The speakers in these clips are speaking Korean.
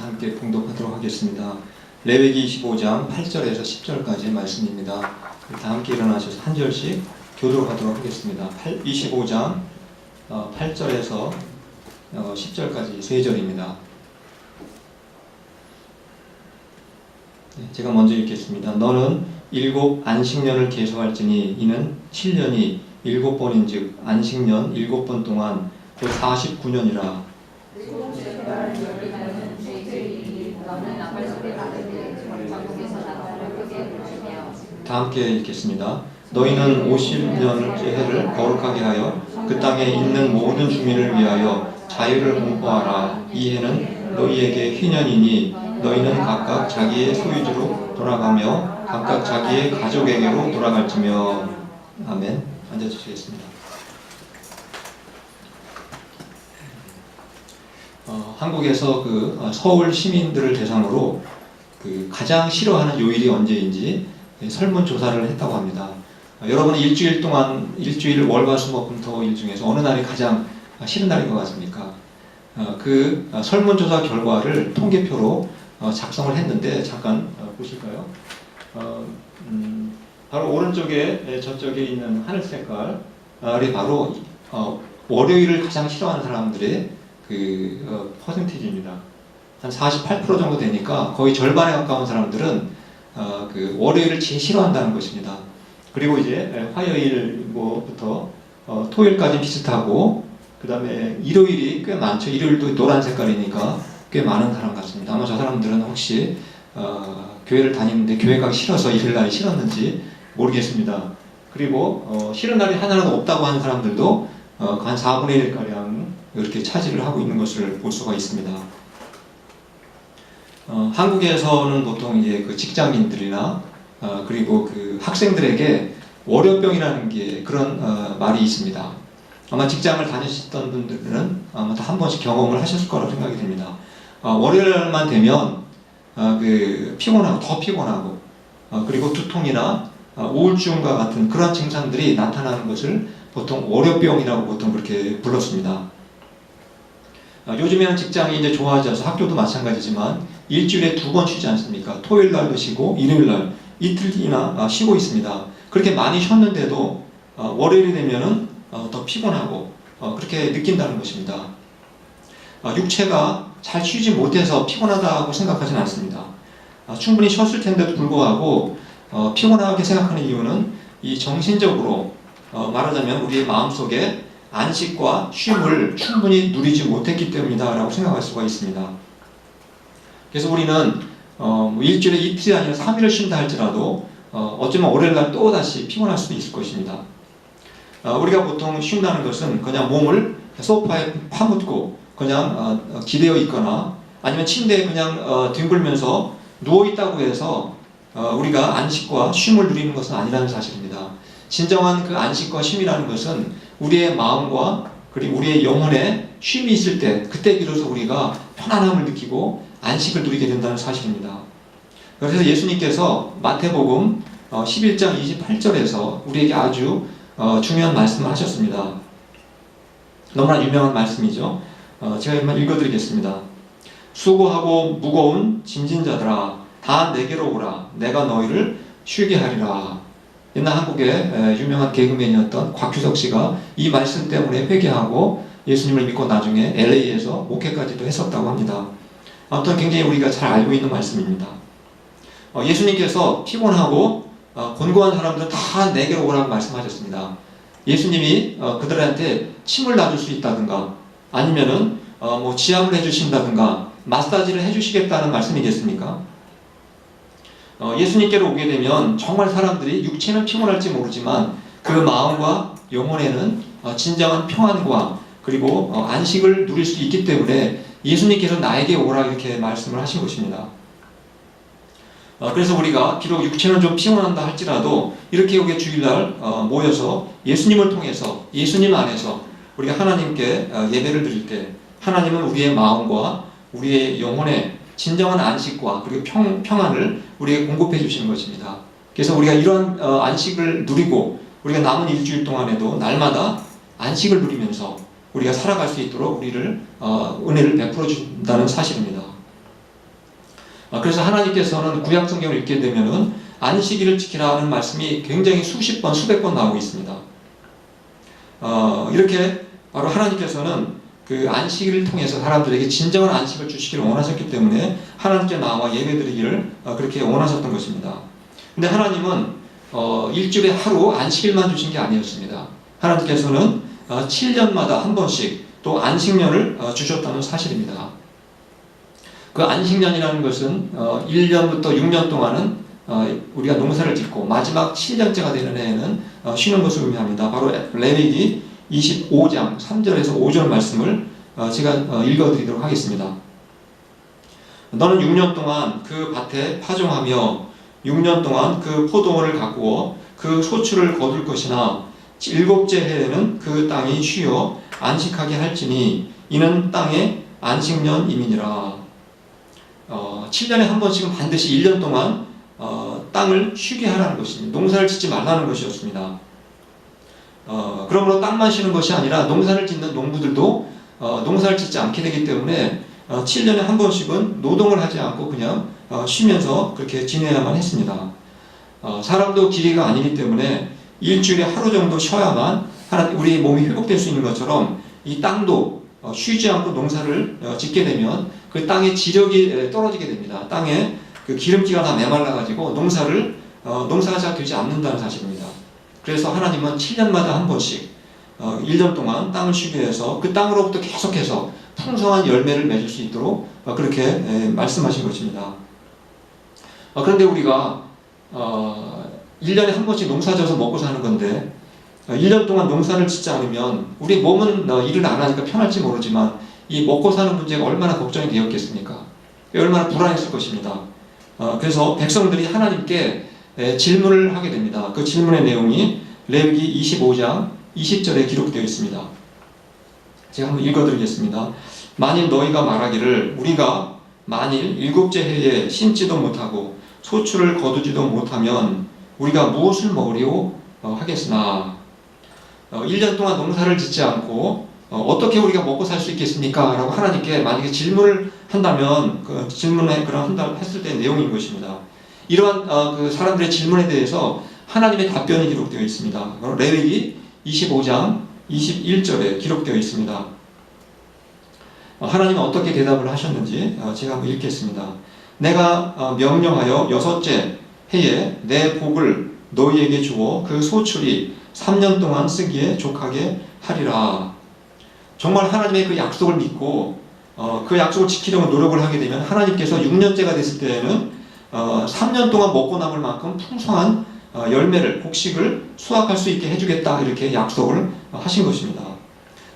함께 봉독하도록 하겠습니다. 레위기 25장 8절에서 10절까지의 말씀입니다. 다 함께 일어나셔서 한 절씩 교독하도록 하겠습니다. 25장 8절에서 10절까지 세 절입니다. 제가 먼저 읽겠습니다. 너는 7 안식년을 계수할지니 이는 7년이 7번인즉 안식년 7번 동안 곧 49년이라. 다 함께 읽겠습니다. 너희는 50년째 해를 거룩하게 하여 그 땅에 있는 모든 주민을 위하여 자유를 공포하라. 이 해는 너희에게 희년이니 너희는 각각 자기의 소유지로 돌아가며 각각 자기의 가족에게로 돌아갈지며. 아멘. 앉아주시겠습니다. 한국에서 서울 시민들을 대상으로 가장 싫어하는 요일이 언제인지 설문조사를 했다고 합니다. 여러분은 일주일 월화수목금토일 중에서 어느 날이 가장 싫은 날인 것 같습니까? 설문조사 결과를 통계표로 작성을 했는데 잠깐 보실까요? 바로 오른쪽에 저쪽에 있는 하늘 색깔이 바로 월요일을 가장 싫어하는 사람들의 퍼센티지입니다. 한 48% 정도 되니까 거의 절반에 가까운 사람들은 월요일을 제일 싫어한다는 것입니다. 그리고 이제 화요일부터 토요일까지 비슷하고, 그 다음에 일요일이 꽤 많죠. 일요일도 노란 색깔이니까 꽤 많은 사람 같습니다. 아마 저 사람들은 혹시 교회를 다니는데 교회 가기 싫어서 일요일 날이 싫었는지 모르겠습니다. 그리고 싫은 날이 하나라도 없다고 하는 사람들도 한 4분의 1가량 이렇게 차지를 하고 있는 것을 볼 수가 있습니다. 한국에서는 보통 이제 직장인들이나 그리고 학생들에게 월요병이라는 게 그런 말이 있습니다. 아마 직장을 다니셨던 분들은 아마 한 번씩 경험을 하셨을 거라고 생각이 됩니다. 월요일만 되면 피곤하고 더 피곤하고 그리고 두통이나 우울증과 같은 그런 증상들이 나타나는 것을 보통 월요병이라고 보통 그렇게 불렀습니다. 요즘에는 직장이 이제 좋아져서 학교도 마찬가지지만 일주일에 2번 쉬지 않습니까? 토요일 날도 쉬고 일요일 날 이틀이나 쉬고 있습니다. 그렇게 많이 쉬었는데도 월요일이 되면은 더 피곤하고 그렇게 느낀다는 것입니다. 육체가 잘 쉬지 못해서 피곤하다고 생각하지는 않습니다. 충분히 쉬었을 텐데도 불구하고 피곤하게 생각하는 이유는 이 정신적으로 말하자면 우리의 마음속에 안식과 쉼을 충분히 누리지 못했기 때문이다 라고 생각할 수가 있습니다. 그래서 우리는 일주일에 이틀이 아니라 3일을 쉰다 할지라도 어쩌면 월요일날 또다시 피곤할 수도 있을 것입니다. 우리가 보통 쉰다는 것은 그냥 몸을 소파에 파묻고 그냥 기대어 있거나 아니면 침대에 그냥 뒹굴면서 누워있다고 해서 우리가 안식과 쉼을 누리는 것은 아니라는 사실입니다. 진정한 안식과 쉼이라는 것은 우리의 마음과 그리고 우리의 영혼에 쉼이 있을 때 그때 비로소 우리가 편안함을 느끼고 안식을 누리게 된다는 사실입니다. 그래서 예수님께서 마태복음 11장 28절에서 우리에게 아주 중요한 말씀을 하셨습니다. 너무나 유명한 말씀이죠. 제가 한번 읽어드리겠습니다. 수고하고 무거운 짐진 자들아 다 내게로 오라 내가 너희를 쉬게 하리라. 옛날 한국의 유명한 개그맨이었던 곽규석 씨가 이 말씀 때문에 회개하고 예수님을 믿고 나중에 LA에서 목회까지도 했었다고 합니다. 아무튼 굉장히 우리가 잘 알고 있는 말씀입니다. 예수님께서 피곤하고 곤고한 사람들은 다 내게로 오라고 말씀하셨습니다. 예수님이 그들한테 침을 놔줄 수 있다든가 아니면은 지압을 해주신다든가 마사지를 해주시겠다는 말씀이겠습니까? 예수님께로 오게 되면 정말 사람들이 육체는 피곤할지 모르지만 그 마음과 영혼에는 진정한 평안과 그리고 안식을 누릴 수 있기 때문에 예수님께서 나에게 오라 이렇게 말씀을 하신 것입니다. 그래서 우리가 비록 육체는 좀 피곤한다 할지라도 이렇게 우리 주일날 모여서 예수님을 통해서 예수님 안에서 우리가 하나님께 예배를 드릴 때 하나님은 우리의 마음과 우리의 영혼에 진정한 안식과 그리고 평안을 우리에게 공급해 주시는 것입니다. 그래서 우리가 이런 안식을 누리고 우리가 남은 일주일 동안에도 날마다 안식을 누리면서 우리가 살아갈 수 있도록 우리를 은혜를 베풀어 준다는 사실입니다. 그래서 하나님께서는 구약 성경을 읽게 되면은 안식일을 지키라 하는 말씀이 굉장히 수십 번, 수백 번 나오고 있습니다. 이렇게 바로 하나님께서는 그 안식일을 통해서 사람들에게 진정한 안식을 주시기를 원하셨기 때문에 하나님께 나와 예배드리기를 그렇게 원하셨던 것입니다. 근데 하나님은 일주일에 하루 안식일만 주신 게 아니었습니다. 하나님께서는 7년마다 한 번씩 또 안식년을 주셨다는 사실입니다. 그 안식년이라는 것은 1년부터 6년 동안은 우리가 농사를 짓고 마지막 7년째가 되는 해에는 쉬는 것을 의미합니다. 바로 레위기 25장 3절에서 5절 말씀을 제가 읽어드리도록 하겠습니다. 너는 6년 동안 그 밭에 파종하며 6년 동안 그 포도원을 가꾸어 그 소출을 거둘 것이나 7째 해에는 그 땅이 쉬어 안식하게 할지니 이는 땅의 안식년임이니라. 7년에 한 번씩은 반드시 1년 동안 땅을 쉬게 하라는 것입니다. 농사를 짓지 말라는 것이었습니다. 그러므로 땅만 쉬는 것이 아니라 농사를 짓는 농부들도 농사를 짓지 않게 되기 때문에 7년에 한 번씩은 노동을 하지 않고 그냥 쉬면서 그렇게 지내야만 했습니다. 사람도 기계가 아니기 때문에 일주일에 하루 정도 쉬어야만 우리 몸이 회복될 수 있는 것처럼 이 땅도 쉬지 않고 농사를 짓게 되면 그 땅의 지력이 떨어지게 됩니다. 땅에 그 기름기가 다 메말라가지고 농사가 잘 되지 않는다는 사실입니다. 그래서 하나님은 7년마다 한 번씩 1년 동안 땅을 쉬게 해서 그 땅으로부터 계속해서 풍성한 열매를 맺을 수 있도록 그렇게 말씀하신 것입니다. 그런데 우리가 1년에 한 번씩 농사져서 먹고 사는 건데 1년 동안 농사를 짓지 않으면 우리 몸은 일을 안 하니까 편할지 모르지만 이 먹고 사는 문제가 얼마나 걱정이 되었겠습니까? 얼마나 불안했을 것입니다. 그래서 백성들이 하나님께 질문을 하게 됩니다. 그 질문의 내용이 레위기 25장 20절에 기록되어 있습니다. 제가 한번 읽어드리겠습니다. 만일 너희가 말하기를 우리가 만일 7째 해에 심지도 못하고 소출을 거두지도 못하면 우리가 무엇을 먹으리오 하겠으나 1년 동안 농사를 짓지 않고 어떻게 우리가 먹고 살 수 있겠습니까? 라고 하나님께 만약에 질문을 한다면 그 질문에 했을 때 내용인 것입니다. 이러한 그 사람들의 질문에 대해서 하나님의 답변이 기록되어 있습니다. 레위기 25장 21절에 기록되어 있습니다. 하나님은 어떻게 대답을 하셨는지 제가 한번 읽겠습니다. 내가 명령하여 6째 해에 내 복을 너희에게 주어 그 소출이 3년 동안 쓰기에 족하게 하리라. 정말 하나님의 그 약속을 믿고 그 약속을 지키려고 노력을 하게 되면 하나님께서 6년째가 됐을 때에는 3년 동안 먹고 남을 만큼 풍성한 열매를, 곡식을 수확할 수 있게 해주겠다 이렇게 약속을 하신 것입니다.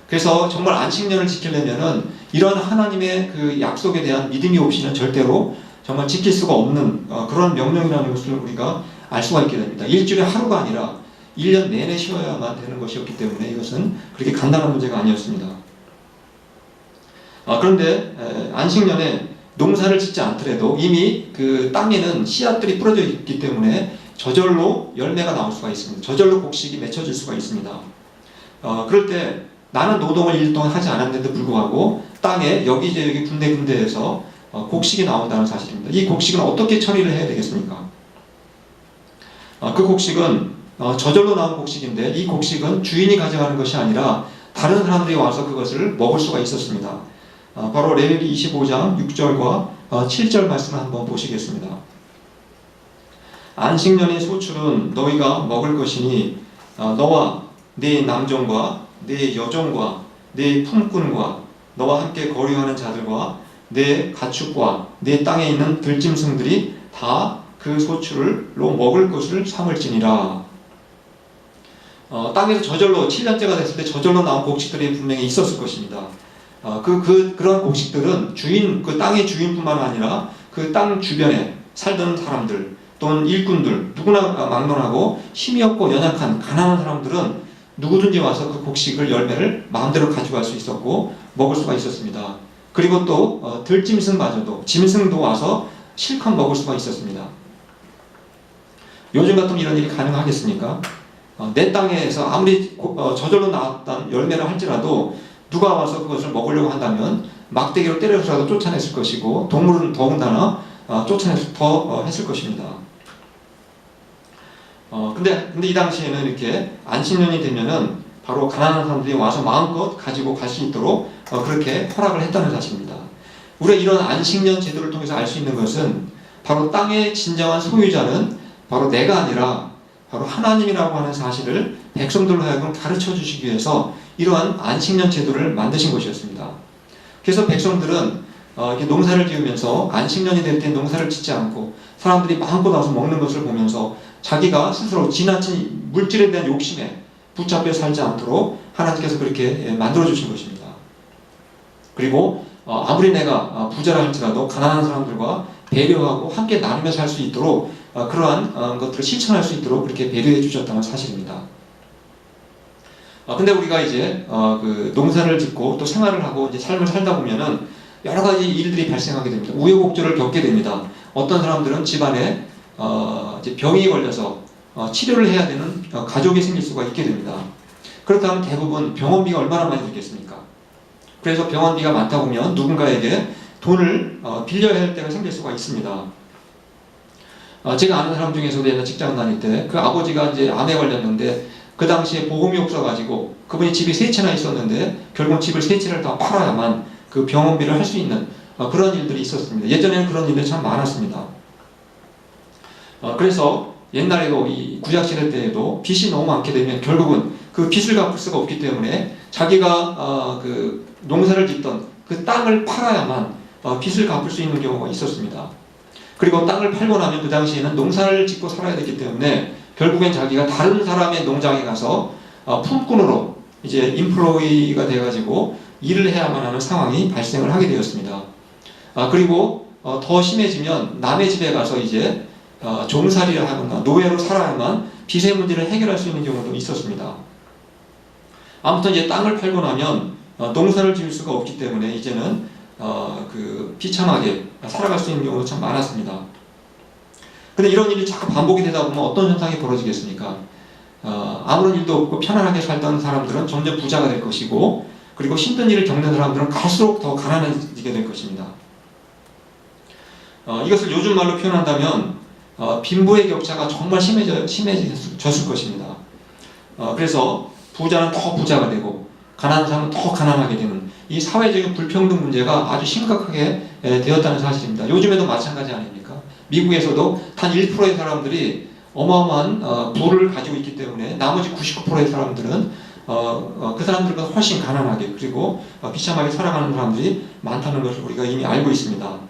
그래서 정말 안식년을 지키려면은 이런 하나님의 그 약속에 대한 믿음이 없이는 절대로 정말 지킬 수가 없는 그런 명령이라는 것을 우리가 알 수가 있게 됩니다. 일주일에 하루가 아니라 1년 내내 쉬어야만 되는 것이었기 때문에 이것은 그렇게 간단한 문제가 아니었습니다. 그런데 안식년에 농사를 짓지 않더라도 이미 그 땅에는 씨앗들이 뿌려져 있기 때문에 저절로 열매가 나올 수가 있습니다. 저절로 곡식이 맺혀질 수가 있습니다. 그럴 때 나는 노동을 1년 동안 하지 않았는데도 불구하고 땅에 여기저기 군데군데에서 곡식이 나온다는 사실입니다. 이 곡식은 어떻게 처리를 해야 되겠습니까? 그 곡식은 저절로 나온 곡식인데 이 곡식은 주인이 가져가는 것이 아니라 다른 사람들이 와서 그것을 먹을 수가 있었습니다. 바로 레위기 25장 6절과 7절 말씀을 한번 보시겠습니다. 안식년의 소출은 너희가 먹을 것이니 너와 네 남종과 네 여종과 네 품꾼과 너와 함께 거류하는 자들과 네 가축과 네 땅에 있는 들짐승들이 다 그 소출로 먹을 것을 삼을지니라. 땅에서 저절로 7년째가 됐을 때 저절로 나온 곡식들이 분명히 있었을 것입니다. 그러한 곡식들은 그 땅의 주인뿐만 아니라 그 땅 주변에 살던 사람들 또는 일꾼들 누구나 막론하고 힘이 없고 연약한 가난한 사람들은 누구든지 와서 그 곡식을 열매를 마음대로 가져갈 수 있었고 먹을 수가 있었습니다. 그리고 또 들짐승마저도 짐승도 와서 실컷 먹을 수가 있었습니다. 요즘 같으면 이런 일이 가능하겠습니까? 내 땅에서 아무리 저절로 나왔던 열매를 할지라도 누가 와서 그것을 먹으려고 한다면 막대기로 때려서라도 쫓아냈을 것이고 동물은 더군다나 쫓아내서 더 했을 것입니다. 근데 이 당시에는 이렇게 안식년이 되면은 바로 가난한 사람들이 와서 마음껏 가지고 갈 수 있도록 그렇게 허락을 했다는 사실입니다. 우리가 이런 안식년 제도를 통해서 알 수 있는 것은 바로 땅의 진정한 소유자는 바로 내가 아니라 바로 하나님이라고 하는 사실을 백성들로 하여금 가르쳐 주시기 위해서 이러한 안식년 제도를 만드신 것이었습니다. 그래서 백성들은 이렇게 농사를 지으면서 안식년이 될 때 농사를 짓지 않고 사람들이 마음껏 와서 먹는 것을 보면서 자기가 스스로 지나친 물질에 대한 욕심에 붙잡혀 살지 않도록 하나님께서 그렇게 만들어 주신 것입니다. 그리고 아무리 내가 부자라 할지라도 가난한 사람들과 배려하고 함께 나누며 살 수 있도록 그러한 것들을 실천할 수 있도록 그렇게 배려해 주셨다는 사실입니다. 근데 우리가 이제 그 농사를 짓고 또 생활을 하고 이제 삶을 살다 보면은 여러 가지 일들이 발생하게 됩니다. 우여곡절을 겪게 됩니다. 어떤 사람들은 집안에 이제 병이 걸려서 치료를 해야 되는 가족이 생길 수가 있게 됩니다. 그렇다면 대부분 병원비가 얼마나 많이 들겠습니까? 그래서 병원비가 많다 보면 누군가에게 돈을 빌려야 할 때가 생길 수가 있습니다. 제가 아는 사람 중에서도 옛날 직장 다닐 때 그 아버지가 이제 암에 걸렸는데 그 당시에 보험이 없어가지고 그분이 집이 세 채나 있었는데 결국 집을 세 채를 다 팔아야만 그 병원비를 할 수 있는 그런 일들이 있었습니다. 예전에는 그런 일들이 참 많았습니다. 그래서 옛날에도 이 구약시대 때에도 빚이 너무 많게 되면 결국은 그 빚을 갚을 수가 없기 때문에 자기가 그 농사를 짓던 그 땅을 팔아야만 빚을 갚을 수 있는 경우가 있었습니다. 그리고 땅을 팔고 나면 그 당시에는 농사를 짓고 살아야 되기 때문에 결국엔 자기가 다른 사람의 농장에 가서 품꾼으로 이제 인플로이가 돼가지고 일을 해야만 하는 상황이 발생을 하게 되었습니다. 그리고 더 심해지면 남의 집에 가서 이제 종살이를 하거나 노예로 살아야만 빚의 문제를 해결할 수 있는 경우도 있었습니다. 아무튼 이제 땅을 팔고 나면 농사를 지을 수가 없기 때문에 이제는 그 비참하게 살아갈 수 있는 경우도 참 많았습니다. 근데 이런 일이 자꾸 반복이 되다 보면 어떤 현상이 벌어지겠습니까? 아무런 일도 없고 편안하게 살던 사람들은 점점 부자가 될 것이고 그리고 힘든 일을 겪는 사람들은 갈수록 더 가난해지게 될 것입니다. 이것을 요즘 말로 표현한다면 빈부의 격차가 정말 심해졌을 것입니다. 그래서 부자는 더 부자가 되고 가난한 사람은 더 가난하게 되는 이 사회적인 불평등 문제가 아주 심각하게 되었다는 사실입니다. 요즘에도 마찬가지 아닙니까? 미국에서도 단 1%의 사람들이 어마어마한 부를 가지고 있기 때문에 나머지 99%의 사람들은 그 사람들보다 훨씬 가난하게 그리고 비참하게 살아가는 사람들이 많다는 것을 우리가 이미 알고 있습니다.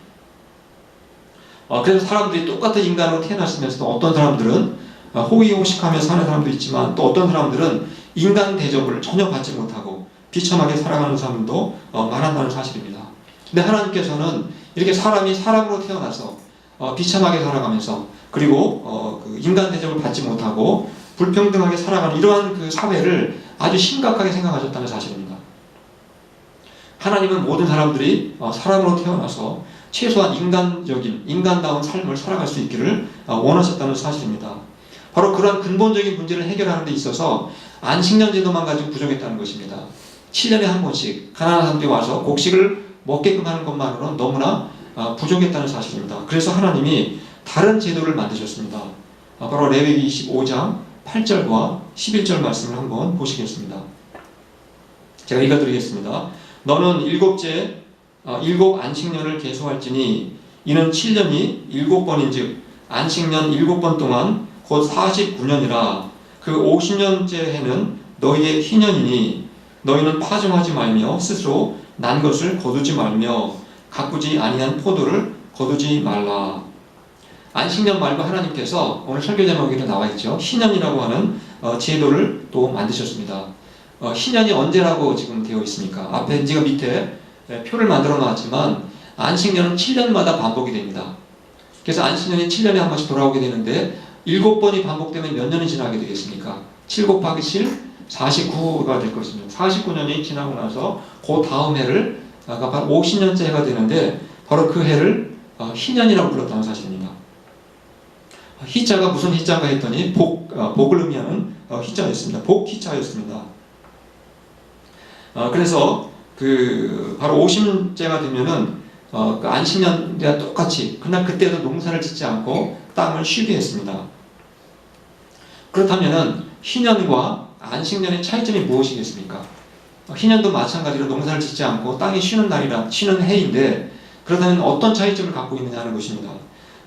그래서 사람들이 똑같은 인간으로 태어났으면서도 어떤 사람들은 호의호식하며 사는 사람도 있지만 또 어떤 사람들은 인간 대접을 전혀 받지 못하고 비참하게 살아가는 사람도 많았다는 사실입니다. 근데 하나님께서는 이렇게 사람이 사람으로 태어나서 비참하게 살아가면서 그리고 그 인간 대접을 받지 못하고 불평등하게 살아가는 이러한 그 사회를 아주 심각하게 생각하셨다는 사실입니다. 하나님은 모든 사람들이 사람으로 태어나서 최소한 인간다운 삶을 살아갈 수 있기를 원하셨다는 사실입니다. 바로 그러한 근본적인 문제를 해결하는 데 있어서 안식년 제도만 가지고 부족했다는 것입니다. 7년에 한 번씩 가난한 사람들이 와서 곡식을 먹게끔 하는 것만으로는 너무나 부족했다는 사실입니다. 그래서 하나님이 다른 제도를 만드셨습니다. 바로 레위기 25장 8절과 11절 말씀을 한번 보시겠습니다. 제가 읽어드리겠습니다. 너는 일곱 안식년을 계수할지니 이는 7년이 7번인즉 안식년 7번 동안 곧 49년이라 그 50년째 해는 너희의 희년이니 너희는 파종하지 말며 스스로 난 것을 거두지 말며 가꾸지 아니한 포도를 거두지 말라. 안식년 말고 하나님께서 오늘 설교 제목에도 나와 있죠. 희년이라고 하는 제도를 또 만드셨습니다. 희년이 언제라고 지금 되어 있습니까? 앞에 제가 밑에 표를 만들어 놨지만 안식년은 7년마다 반복이 됩니다. 그래서 안식년이 7년에 한 번씩 돌아오게 되는데 7번이 반복되면 몇 년이 지나게 되겠습니까? 7 곱하기 7, 49가 될 것입니다. 49년이 지나고 나서 그 다음 해를 바로 50년째 해가 되는데 바로 그 해를 희년이라고 불렀다는 사실입니다. 희자가 무슨 희자인가 했더니 복을 의미하는 희자였습니다. 복희자였습니다. 그래서 바로 50년째가 되면은 그 안식년과 똑같이 그때도 농사를 짓지 않고 땅을 쉬게 했습니다. 그렇다면은 희년과 안식년의 차이점이 무엇이겠습니까? 희년도 마찬가지로 농사를 짓지 않고 땅에 쉬는 해인데, 그렇다면 어떤 차이점을 갖고 있느냐 하는 것입니다.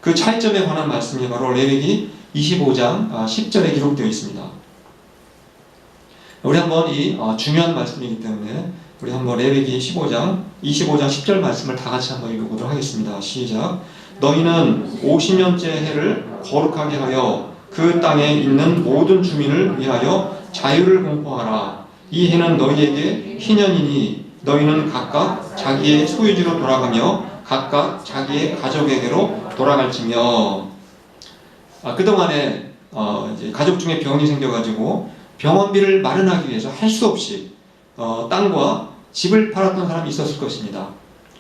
그 차이점에 관한 말씀이 바로 레위기 25장 10절에 기록되어 있습니다. 우리 한번 이 중요한 말씀이기 때문에 우리 한번 레위기 25장 10절 말씀을 다 같이 한번 읽어보도록 하겠습니다. 시작. 너희는 50년째 해를 거룩하게 하여 그 땅에 있는 모든 주민을 위하여 자유를 공포하라. 이 해는 너희에게 희년이니 너희는 각각 자기의 소유지로 돌아가며 각각 자기의 가족에게로 돌아갈지며. 그동안에 이제 가족 중에 병이 생겨가지고 병원비를 마련하기 위해서 할 수 없이 땅과 집을 팔았던 사람이 있었을 것입니다.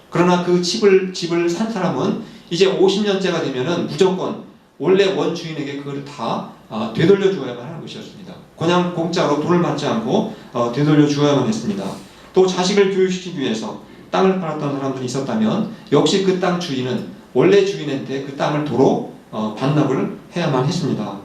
그러나 그 집을 산 사람은 이제 50년째가 되면은 무조건 원래 원주인에게 그걸 다 되돌려 주어야만 하는 것이었습니다. 그냥 공짜로 돈을 받지 않고 되돌려 주어야만 했습니다. 또 자식을 교육시키기 위해서 땅을 팔았던 사람들이 있었다면 역시 그 땅 주인은 원래 주인한테 그 땅을 도로 반납을 해야만 했습니다.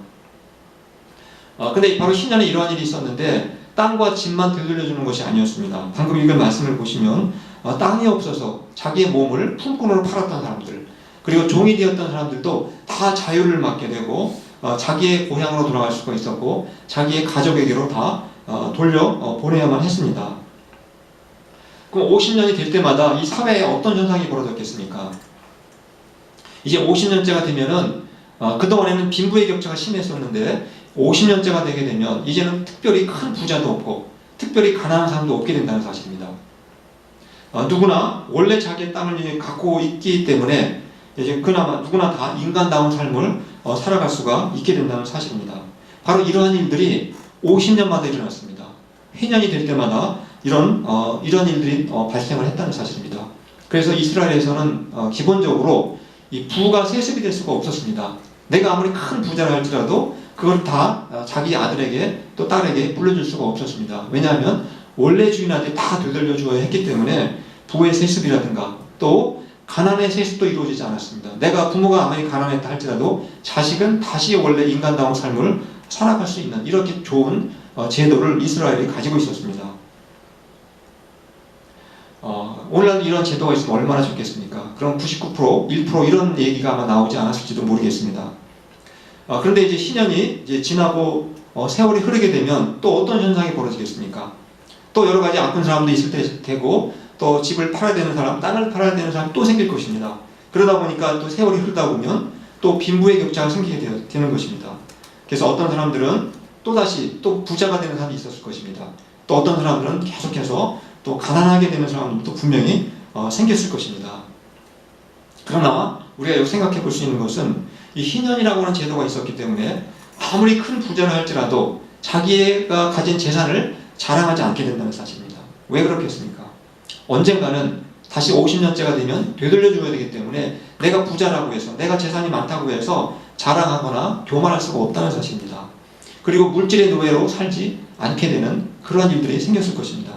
근데 바로 희년에 이러한 일이 있었는데 땅과 집만 되돌려주는 것이 아니었습니다. 방금 읽은 말씀을 보시면 땅이 없어서 자기의 몸을 품꾼으로 팔았던 사람들, 그리고 종이 되었던 사람들도 다 자유를 맡게 되고 자기의 고향으로 돌아갈 수가 있었고 자기의 가족에게로 다 돌려 보내야만 했습니다. 그럼 50년이 될 때마다 이 사회에 어떤 현상이 벌어졌겠습니까? 이제 50년째가 되면은 그동안에는 빈부의 격차가 심했었는데 50년째가 되게 되면 이제는 특별히 큰 부자도 없고 특별히 가난한 사람도 없게 된다는 사실입니다. 누구나 원래 자기의 땅을 갖고 있기 때문에 이제 그나마 누구나 다 인간다운 삶을 살아갈 수가 있게 된다는 사실입니다. 바로 이러한 일들이 50년마다 일어났습니다. 해년이 될 때마다 이런 일들이 발생을 했다는 사실입니다. 그래서 이스라엘에서는 기본적으로 이 부가 세습이 될 수가 없었습니다. 내가 아무리 큰 부자라 할지라도 그걸 다 자기 아들에게 또 딸에게 물려줄 수가 없었습니다. 왜냐하면 원래 주인한테 다 되돌려 주어야 했기 때문에 부의 세습이라든가 또 가난의 세습도 이루어지지 않았습니다. 내가 부모가 아무리 가난했다 할지라도 자식은 다시 원래 인간다운 삶을 살아갈 수 있는 이렇게 좋은 제도를 이스라엘이 가지고 있었습니다. 오늘날 이런 제도가 있으면 얼마나 좋겠습니까? 그럼 99%, 1% 이런 얘기가 아마 나오지 않았을지도 모르겠습니다. 그런데 이제 희년이 이제 지나고 세월이 흐르게 되면 또 어떤 현상이 벌어지겠습니까? 또 여러 가지 아픈 사람도 있을 테고 또 집을 팔아야 되는 사람, 땅을 팔아야 되는 사람이 또 생길 것입니다. 그러다 보니까 또 세월이 흐르다 보면 또 빈부의 격차가 생기게 되는 것입니다. 그래서 어떤 사람들은 또다시 또 부자가 되는 사람이 있었을 것입니다. 또 어떤 사람들은 계속해서 또 가난하게 되는 사람들도 분명히 생겼을 것입니다. 그러나 우리가 여기 생각해 볼 수 있는 것은 이 희년이라고 하는 제도가 있었기 때문에 아무리 큰 부자라 할지라도 자기가 가진 재산을 자랑하지 않게 된다는 사실입니다. 왜 그렇겠습니까? 언젠가는 다시 50년째가 되면 되돌려줘야 되기 때문에 내가 부자라고 해서 내가 재산이 많다고 해서 자랑하거나 교만할 수가 없다는 사실입니다. 그리고 물질의 노예로 살지 않게 되는 그러한 일들이 생겼을 것입니다.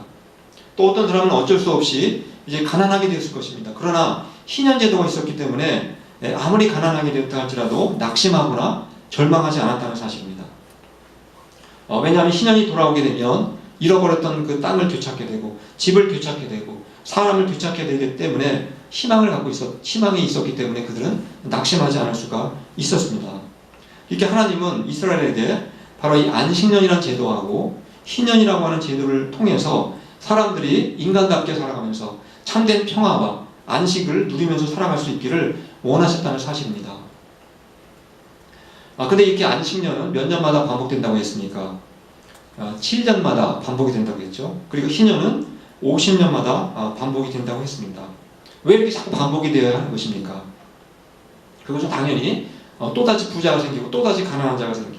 또 어떤 사람은 어쩔 수 없이 이제 가난하게 되었을 것입니다. 그러나 희년제도가 있었기 때문에 아무리 가난하게 되었다 할지라도 낙심하거나 절망하지 않았다는 사실입니다. 왜냐하면 희년이 돌아오게 되면 잃어버렸던 그 땅을 되찾게 되고 집을 되찾게 되고 사람을 되찾게 되기 때문에 희망이 있었기 때문에 그들은 낙심하지 않을 수가 있었습니다. 이렇게 하나님은 이스라엘에게 바로 이 안식년이라는 제도하고 희년이라고 하는 제도를 통해서 사람들이 인간답게 살아가면서 참된 평화와 안식을 누리면서 살아갈 수 있기를 원하셨다는 사실입니다. 근데 이렇게 안식년은 몇 년마다 반복된다고 했습니까? 7년마다 반복이 된다고 했죠. 그리고 희년은 50년마다 반복이 된다고 했습니다. 왜 이렇게 자꾸 반복이 되어야 하는 것입니까? 그것은 당연히 또다시 부자가 생기고 또다시 가난한 자가 생기고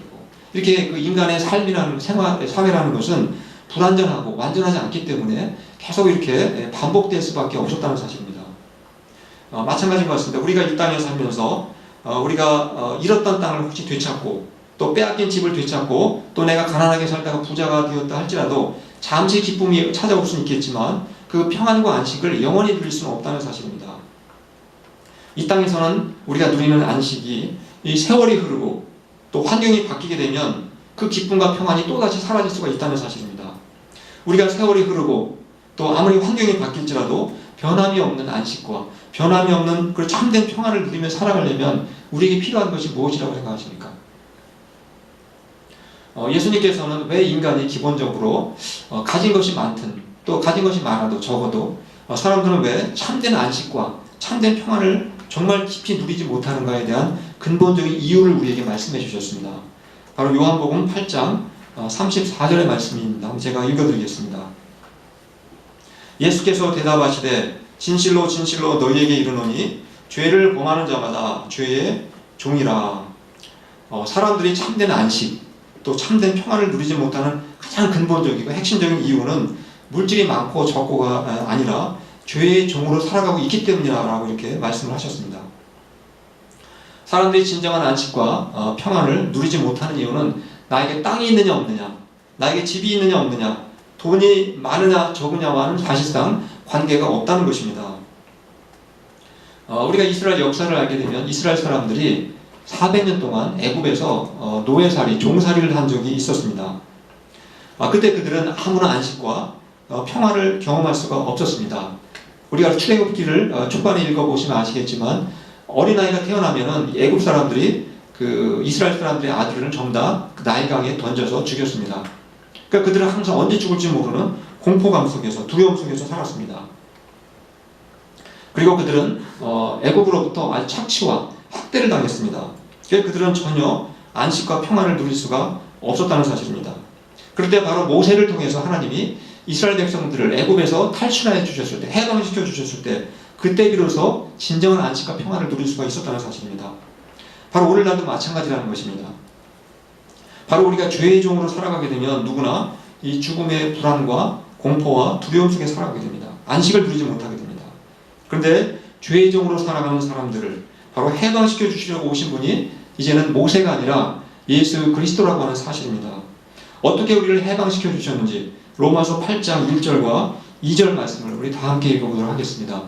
이렇게 그 인간의 삶이라는 사회라는 것은 불완전하고 완전하지 않기 때문에 계속 이렇게 반복될 수밖에 없었다는 사실입니다. 마찬가지인 것 같습니다. 우리가 이 땅에 살면서 우리가 잃었던 땅을 혹시 되찾고 또 빼앗긴 집을 되찾고 또 내가 가난하게 살다가 부자가 되었다 할지라도 잠시 기쁨이 찾아올 수는 있겠지만 그 평안과 안식을 영원히 누릴 수는 없다는 사실입니다. 이 땅에서는 우리가 누리는 안식이 이 세월이 흐르고 또 환경이 바뀌게 되면 그 기쁨과 평안이 또다시 사라질 수가 있다는 사실입니다. 우리가 세월이 흐르고 또 아무리 환경이 바뀔지라도 변함이 없는 안식과 변함이 없는 그 참된 평안을 누리며 살아가려면 우리에게 필요한 것이 무엇이라고 생각하십니까? 예수님께서는 왜 인간이 기본적으로 가진 것이 많든 또 가진 것이 많아도 적어도 사람들은 왜 참된 안식과 참된 평안을 정말 깊이 누리지 못하는가에 대한 근본적인 이유를 우리에게 말씀해 주셨습니다. 바로 요한복음 8장 34절의 말씀입니다. 제가 읽어드리겠습니다. 예수께서 대답하시되 진실로 진실로 너희에게 이르노니 죄를 범하는 자마다 죄의 종이라. 사람들이 참된 안식 또 참된 평안을 누리지 못하는 가장 근본적이고 핵심적인 이유는 물질이 많고 적고가 아니라 죄의 종으로 살아가고 있기 때문이라고 이렇게 말씀을 하셨습니다. 사람들이 진정한 안식과 평안을 누리지 못하는 이유는 나에게 땅이 있느냐 없느냐, 나에게 집이 있느냐 없느냐, 돈이 많으냐 적으냐와는 사실상 관계가 없다는 것입니다. 우리가 이스라엘 역사를 알게 되면 이스라엘 사람들이 400년 동안 애굽에서 노예살이, 종살이를 한 적이 있었습니다. 그때 그들은 아무런 안식과 평화를 경험할 수가 없었습니다. 우리가 출애굽기를 초반에 읽어보시면 아시겠지만 어린아이가 태어나면은 애굽 사람들이 그 이스라엘 사람들의 아들을 전부 다 나일강에 던져서 죽였습니다. 그러니까 그들은 항상 언제 죽을지 모르는 공포감 속에서, 두려움 속에서 살았습니다. 그리고 그들은 애굽으로부터 아주 착취와 학대를 당했습니다. 그래서 그들은 전혀 안식과 평안을 누릴 수가 없었다는 사실입니다. 그런데 바로 모세를 통해서 하나님이 이스라엘 백성들을 애굽에서 탈출해 주셨을 때, 해방시켜 주셨을 때, 그때 비로소 진정한 안식과 평안을 누릴 수가 있었다는 사실입니다. 바로 오늘날도 마찬가지라는 것입니다. 바로 우리가 죄의 종으로 살아가게 되면 누구나 이 죽음의 불안과 공포와 두려움 속에 살아가게 됩니다. 안식을 누리지 못하게 됩니다. 그런데 죄의 종으로 살아가는 사람들을 바로 해방시켜 주시려고 오신 분이 이제는 모세가 아니라 예수 그리스도라고 하는 사실입니다. 어떻게 우리를 해방시켜 주셨는지 로마서 8장 1절과 2절 말씀을 우리 다 함께 읽어보도록 하겠습니다.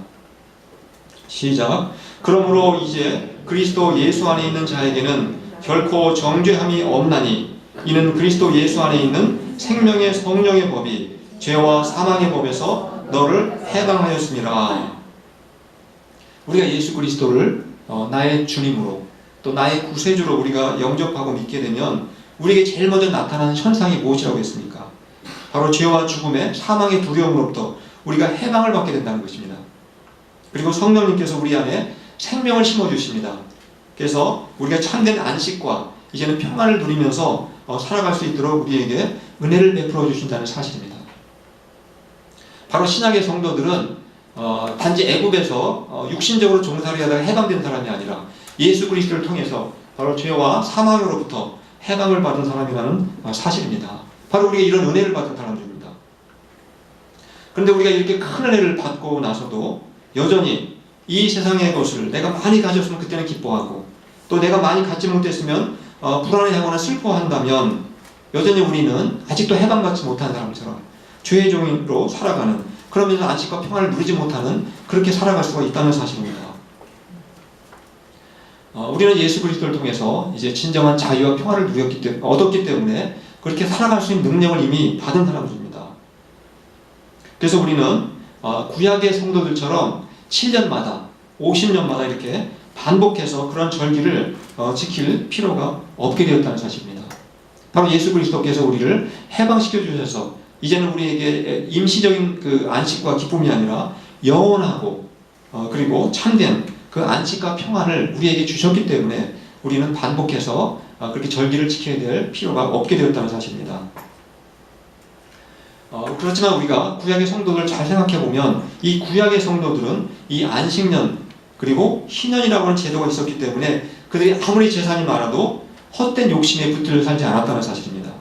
시작. 그러므로 이제 그리스도 예수 안에 있는 자에게는 결코 정죄함이 없나니 이는 그리스도 예수 안에 있는 생명의 성령의 법이 죄와 사망의 법에서 너를 해방하였습니다. 우리가 예수 그리스도를 나의 주님으로 또 나의 구세주로 우리가 영접하고 믿게 되면 우리에게 제일 먼저 나타나는 현상이 무엇이라고 했습니까? 바로 죄와 죽음의 사망의 두려움으로부터 우리가 해방을 받게 된다는 것입니다. 그리고 성령님께서 우리 안에 생명을 심어주십니다. 그래서 우리가 참된 안식과 이제는 평안을 누리면서 살아갈 수 있도록 우리에게 은혜를 베풀어 주신다는 사실입니다. 바로 신약의 성도들은 단지 애굽에서 육신적으로 종살이하다가 해방된 사람이 아니라 예수 그리스도를 통해서 바로 죄와 사망으로부터 해방을 받은 사람이라는 사실입니다. 바로 우리가 이런 은혜를 받은 사람들입니다. 그런데 우리가 이렇게 큰 은혜를 받고 나서도 여전히 이 세상의 것을 내가 많이 가졌으면 그때는 기뻐하고 또 내가 많이 갖지 못했으면 불안해하거나 슬퍼한다면 여전히 우리는 아직도 해방받지 못한 사람처럼 죄의 종으로 살아가는, 그러면서 안식과 평안을 누리지 못하는, 그렇게 살아갈 수가 있다는 사실입니다. 우리는 예수 그리스도를 통해서 이제 진정한 자유와 평안을 얻었기 때문에 그렇게 살아갈 수 있는 능력을 이미 받은 사람들입니다. 그래서 우리는 구약의 성도들처럼 7년마다 50년마다 이렇게 반복해서 그런 절기를 지킬 필요가 없게 되었다는 사실입니다. 바로 예수 그리스도께서 우리를 해방시켜 주셔서 이제는 우리에게 임시적인 그 안식과 기쁨이 아니라 영원하고 그리고 참된 그 안식과 평안을 우리에게 주셨기 때문에 우리는 반복해서 그렇게 절기를 지켜야 될 필요가 없게 되었다는 사실입니다. 그렇지만 우리가 구약의 성도들을 잘 생각해보면 이 구약의 성도들은 이 안식년 그리고 희년이라고 하는 제도가 있었기 때문에 그들이 아무리 재산이 많아도 헛된 욕심에 붙들려 살지 않았다는 사실입니다.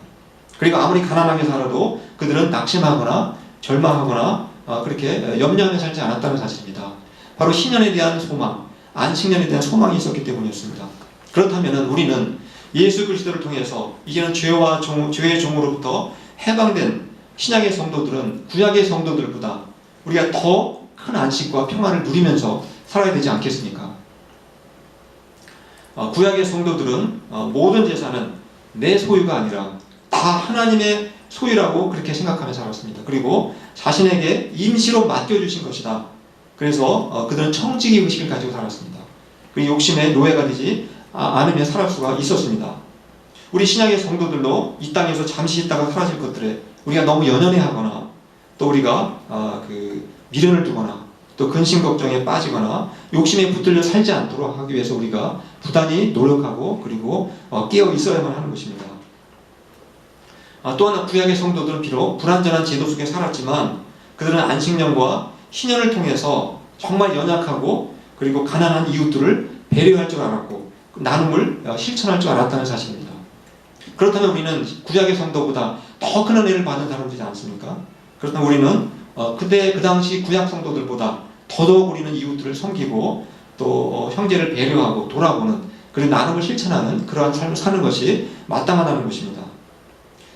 그리고 아무리 가난하게 살아도 그들은 낙심하거나 절망하거나 그렇게 염려하며 살지 않았다는 사실입니다. 바로 희년에 대한 소망, 안식년에 대한 소망이 있었기 때문이었습니다. 그렇다면 우리는 예수 그리스도를 통해서 이제는 죄의 종으로부터 해방된 신약의 성도들은 구약의 성도들보다 우리가 더 큰 안식과 평안을 누리면서 살아야 되지 않겠습니까? 구약의 성도들은 모든 재산은 내 소유가 아니라 다 하나님의 소유라고 그렇게 생각하며 살았습니다. 그리고 자신에게 임시로 맡겨주신 것이다. 그래서 그들은 청지기 의식을 가지고 살았습니다. 그 욕심에 노예가 되지 않으며 살아갈 수가 있었습니다. 우리 신약의 성도들도 이 땅에서 잠시 있다가 사라질 것들에 우리가 너무 연연해하거나 또 우리가 미련을 두거나 또 근심 걱정에 빠지거나 욕심에 붙들려 살지 않도록 하기 위해서 우리가 부단히 노력하고 그리고 깨어 있어야만 하는 것입니다. 또 하나 구약의 성도들은 비록 불완전한 제도 속에 살았지만 그들은 안식년과 희년을 통해서 정말 연약하고 그리고 가난한 이웃들을 배려할 줄 알았고 나눔을 실천할 줄 알았다는 사실입니다. 그렇다면 우리는 구약의 성도보다 더 큰 은혜를 받은 사람들이지 않습니까? 그렇다면 우리는 그때 그 당시 구약 성도들보다 더더욱 우리는 이웃들을 섬기고 또 형제를 배려하고 돌아보는 그리고 나눔을 실천하는 그러한 삶을 사는 것이 마땅하다는 것입니다.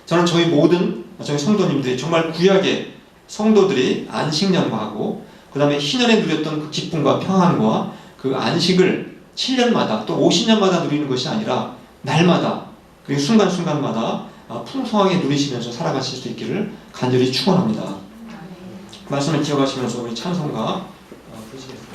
저는 저희 모든 저희 성도님들이 정말 구약의 성도들이 안식년과하고 그 다음에 희년에 누렸던 그 기쁨과 평안과 그 안식을 7년마다 또 50년마다 누리는 것이 아니라 날마다 그리고 순간순간마다 풍성하게 누리시면서 살아가실 수 있기를 간절히 축원합니다. 말씀을 기억하시면서 우리 찬송가 부르시겠습니다.